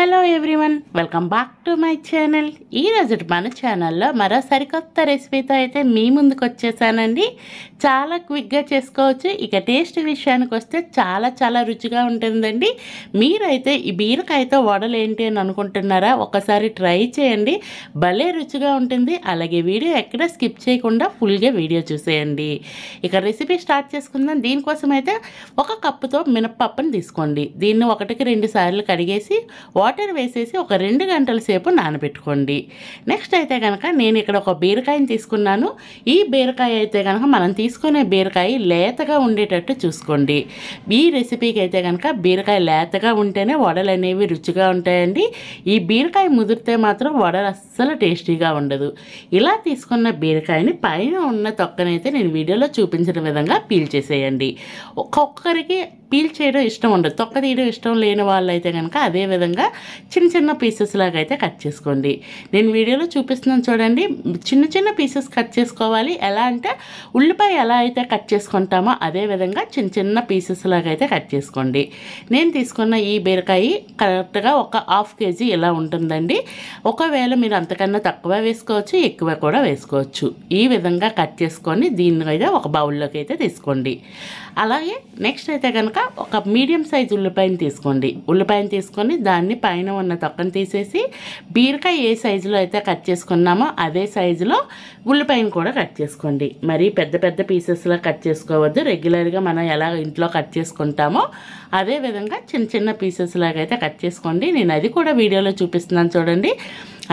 Hello everyone, welcome back to my channel. ఈరోజు మన ఛానల్లో మరో సరికొత్త రెసిపీతో అయితే మీ ముందుకు వచ్చేసానండి. చాలా క్విక్గా చేసుకోవచ్చు. ఇక టేస్ట్ విషయానికి వస్తే చాలా చాలా రుచిగా ఉంటుందండి. మీరైతే ఈ బీరకాయతో వడలు ఏంటి అని అనుకుంటున్నారా? ఒకసారి ట్రై చేయండి, భలే రుచిగా ఉంటుంది. అలాగే వీడియో ఎక్కడ స్కిప్ చేయకుండా ఫుల్గా వీడియో చూసేయండి. ఇక రెసిపీ స్టార్ట్ చేసుకుందాం. దీనికోసం అయితే ఒక కప్పుతో మినప్పప్పును తీసుకోండి. దీన్ని 1-2 సార్లు కడిగేసి వాటర్ వేసేసి ఒక 2 గంటల సేపు నానబెట్టుకోండి. నెక్స్ట్ అయితే కనుక నేను ఇక్కడ ఒక బీరకాయని తీసుకున్నాను. ఈ బీరకాయ అయితే కనుక మనం తీసుకునే బీరకాయ లేతగా ఉండేటట్టు చూసుకోండి. ఈ రెసిపీకి అయితే కనుక బీరకాయ లేతగా ఉంటేనే వడలు అనేవి రుచిగా ఉంటాయండి. ఈ బీరకాయ ముదిరితే మాత్రం వడలు అస్సలు టేస్టీగా ఉండదు. ఇలా తీసుకున్న బీరకాయని పైన ఉన్న తొక్కనైతే నేను వీడియోలో చూపించిన విధంగా పీల్ చేసేయండి. ఒక్కొక్కరికి పీల్ చేయడం ఇష్టం ఉండదు, తొక్క తీయడం ఇష్టం లేని వాళ్ళు అయితే కనుక అదే విధంగా చిన్న చిన్న పీసెస్ లాగా అయితే కట్ చేసుకోండి. నేను వీడియోలో చూపిస్తున్నాను చూడండి. చిన్న చిన్న పీసెస్ కట్ చేసుకోవాలి. ఎలా అంటే ఉల్లిపాయ ఎలా అయితే కట్ చేసుకుంటామో అదే విధంగా చిన్న చిన్న పీసెస్ లాగా అయితే కట్ చేసుకోండి. నేను తీసుకున్న ఈ బీరకాయ కరెక్ట్గా ఒక 1/2 kg ఇలా ఉంటుందండి. ఒకవేళ మీరు అంతకన్నా తక్కువ వేసుకోవచ్చు, ఎక్కువ కూడా వేసుకోవచ్చు. ఈ విధంగా కట్ చేసుకొని దీన్ని అయితే ఒక బౌల్లోకి అయితే తీసుకోండి. అలాగే నెక్స్ట్ అయితే కనుక ఒక మీడియం సైజ్ ఉల్లిపాయని తీసుకోండి. ఉల్లిపాయని తీసుకొని దాన్ని పైన ఉన్న తొక్కను తీసేసి బీరకాయ ఏ సైజులో అయితే కట్ చేసుకున్నామో అదే సైజులో ఉల్లిపాయని కూడా కట్ చేసుకోండి. మరి పెద్ద పెద్ద పీసెస్లో కట్ చేసుకోవద్దు. రెగ్యులర్గా మనం ఎలా ఇంట్లో కట్ చేసుకుంటామో అదే విధంగా చిన్న చిన్న పీసెస్ లాగా అయితే కట్ చేసుకోండి. నేను అది కూడా వీడియోలో చూపిస్తున్నాను చూడండి.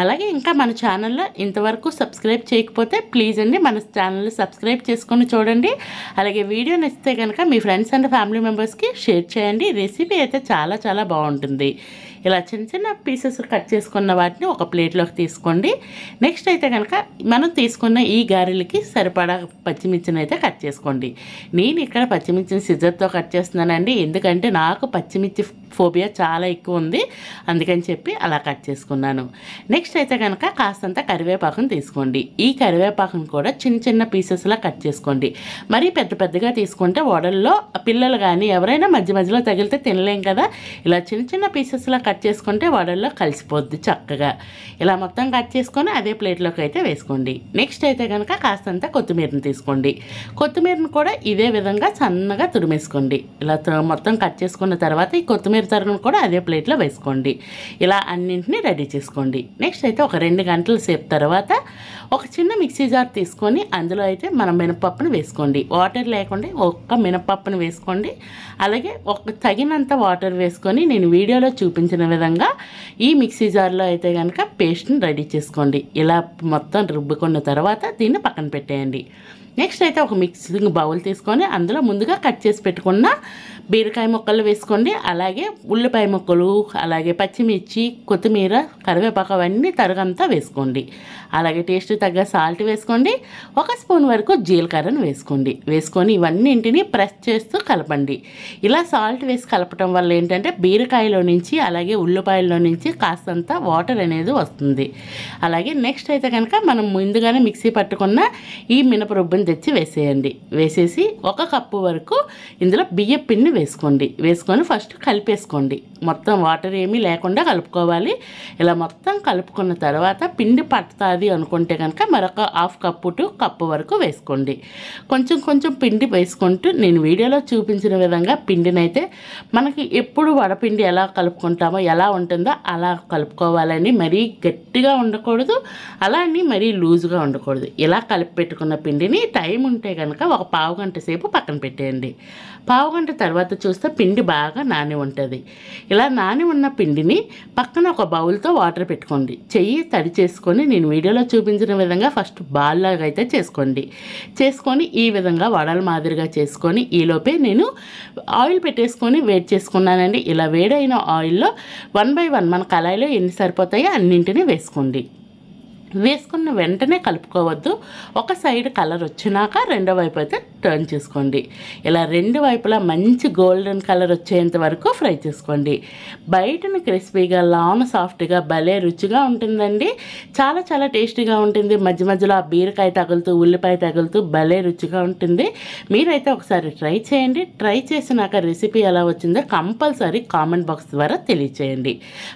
అలాగే ఇంకా మన ఛానల్లో ఇంతవరకు సబ్స్క్రైబ్ చేయకపోతే ప్లీజ్ అండి మన ఛానల్ని సబ్స్క్రైబ్ చేసుకొని చూడండి. అలాగే వీడియో నచ్చితే కనుక మీ ఫ్రెండ్స్ అండ్ ఫ్యామిలీ మెంబర్స్కి షేర్ చేయండి. రెసిపీ అయితే చాలా చాలా బాగుంటుంది. ఇలా చిన్న చిన్న పీసెస్ కట్ చేసుకున్న వాటిని ఒక ప్లేట్లోకి తీసుకోండి. నెక్స్ట్ అయితే కనుక మనం తీసుకున్న ఈ గారెలకి సరిపడా పచ్చిమిర్చిని అయితే కట్ చేసుకోండి. నేను ఇక్కడ పచ్చిమిర్చిని సిజర్తో కట్ చేస్తున్నానండి, ఎందుకంటే నాకు పచ్చిమిర్చి ఫోబియా చాలా ఎక్కువ ఉంది, అందుకని చెప్పి అలా కట్ చేసుకున్నాను. నెక్స్ట్ అయితే కనుక కాస్తంత కరివేపాకును తీసుకోండి. ఈ కరివేపాకును కూడా చిన్న చిన్న పీసెస్లా కట్ చేసుకోండి. మరీ పెద్ద పెద్దగా తీసుకుంటే వడల్లో పిల్లలు కానీ ఎవరైనా మధ్య మధ్యలో తగిలితే తినలేం కదా. ఇలా చిన్న చిన్న పీసెస్లా కట్ చేసుకుంటే వడల్లో కలిసిపోద్ది చక్కగా. ఇలా మొత్తం కట్ చేసుకొని అదే ప్లేట్లోకి అయితే వేసుకోండి. నెక్స్ట్ అయితే కనుక కాస్తంత కొత్తిమీరని తీసుకోండి. కొత్తిమీరని కూడా ఇదే విధంగా సన్నగా తురిమేసుకోండి. ఇలా మొత్తం కట్ చేసుకున్న తర్వాత ఈ కొత్తిమీర తరుగును కూడా అదే ప్లేట్లో వేసుకోండి. ఇలా అన్నింటినీ రెడీ చేసుకోండి. నెక్స్ట్ అయితే ఒక 2 గంటల సేపు తర్వాత ఒక చిన్న మిక్సీ జార్ తీసుకొని అందులో అయితే మనం మినపప్పును వేసుకోండి. వాటర్ లేకుండా ఒక్క మినపప్పును వేసుకోండి. అలాగే ఒక తగినంత వాటర్ వేసుకొని నేను వీడియోలో చూపించిన విధంగా ఈ మిక్సీ జార్లో అయితే కనుక పేస్ట్ని రెడీ చేసుకోండి. ఇలా మొత్తం రుబ్బుకున్న తర్వాత దీన్ని పక్కన పెట్టేయండి. నెక్స్ట్ అయితే ఒక మిక్సింగ్ బౌల్ తీసుకొని అందులో ముందుగా కట్ చేసి పెట్టుకున్న బీరకాయ ముక్కలు వేసుకోండి. అలాగే ఉల్లిపాయ ముక్కలు, అలాగే పచ్చిమిర్చి, కొత్తిమీర, కరివేపాకు అవన్నీ తరుగంతా వేసుకోండి. అలాగే టేస్ట్ తగ్గ సాల్ట్ వేసుకోండి. 1 స్పూన్ వరకు జీలకర్రను వేసుకోండి. వేసుకొని ఇవన్నింటినీ ప్రెస్ చేస్తూ కలపండి. ఇలా సాల్ట్ వేసి కలపటం వల్ల ఏంటంటే బీరకాయలో నుంచి అలాగే ఉల్లిపాయల్లో నుంచి కాస్తంత వాటర్ అనేది వస్తుంది. అలాగే నెక్స్ట్ అయితే కనుక మనం ముందుగానే మిక్సీ పట్టుకున్న ఈ మినపరుబ్బుని తెచ్చి వేసేయండి. వేసేసి 1 కప్పు వరకు ఇందులో బియ్యం పిండిని వేసుకోండి. వేసుకొని ఫస్ట్ కలిపేసుకోండి. మొత్తం వాటర్ ఏమీ లేకుండా కలుపుకోవాలి. ఇలా మొత్తం కలుపుకున్న తర్వాత పిండి పడుతుంది అనుకుంటే కనుక మరొక 1/2 కప్పు టు కప్పు వరకు వేసుకోండి. కొంచెం కొంచెం పిండి వేసుకుంటూ నేను వీడియోలో చూపించిన విధంగా పిండిని అయితే మనకి ఎప్పుడు వడపిండి ఎలా కలుపుకుంటామో ఎలా ఉంటుందో అలా కలుపుకోవాలని. మరీ గట్టిగా ఉండకూడదు, అలా అని మరీ లూజుగా ఉండకూడదు. ఇలా కలిపి పెట్టుకున్న పిండిని టైం ఉంటే కనుక ఒక 1/2 గంట సేపు పక్కన పెట్టేయండి. 1/2 గంట తర్వాత చూస్తే పిండి బాగా నాని ఉంటుంది. ఇలా నాని ఉన్న పిండిని పక్కన ఒక బౌల్తో వాటర్ పెట్టుకోండి. చెయ్యి తడి చేసుకొని నేను వీడియోలో చూపించిన విధంగా ఫస్ట్ బాల్ లాగా అయితే చేసుకోండి. చేసుకొని ఈ విధంగా వడల మాదిరిగా చేసుకొని ఈలోపే నేను ఆయిల్ పెట్టేసుకొని వేడి చేసుకున్నానండి. ఇలా వేడైన ఆయిల్లో 1 by 1 మన కళాయిలో ఎన్ని సరిపోతాయో అన్నింటినీ వేసుకోండి. వేసుకున్న వెంటనే కలుపుకోవద్దు. ఒక సైడ్ కలర్ వచ్చినాక రెండో వైపు అయితే టర్న్ చేసుకోండి. ఇలా రెండు వైపులా మంచి గోల్డెన్ కలర్ వచ్చేంత వరకు ఫ్రై చేసుకోండి. బయటను క్రిస్పీగా, లోన సాఫ్ట్గా భలే రుచిగా ఉంటుందండి. చాలా చాలా టేస్టీగా ఉంటుంది. మధ్య మధ్యలో ఆ బీరకాయ తగులుతూ, ఉల్లిపాయ తగులుతూ భలే రుచిగా ఉంటుంది. మీరైతే ఒకసారి ట్రై చేయండి. ట్రై చేసినాక రెసిపీ ఎలా వచ్చిందో కంపల్సరీ కామెంట్ బాక్స్ ద్వారా తెలియచేయండి.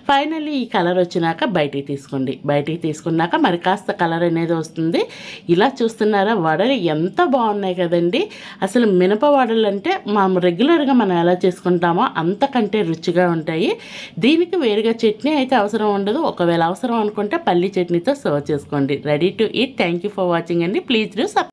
ఫైనల్లీ ఈ కలర్ వచ్చినాక బయటికి తీసుకోండి. బయటికి తీసుకున్నాక మరి కాస్త కలర్ అనేది వస్తుంది. ఇలా చూస్తున్నారా, వడలు ఎంత బాగున్నాయి కదండి. అసలు మినప వడలు అంటే రెగ్యులర్గా మనం ఎలా చేసుకుంటామో అంతకంటే రుచిగా ఉంటాయి. దీనికి వేరుగా చట్నీ అయితే అవసరం ఉండదు. ఒకవేళ అవసరం అనుకుంటే పల్లి చట్నీతో సర్వ్ చేసుకోండి. Ready to eat. Thank you for watching అండి. Please do subscribe.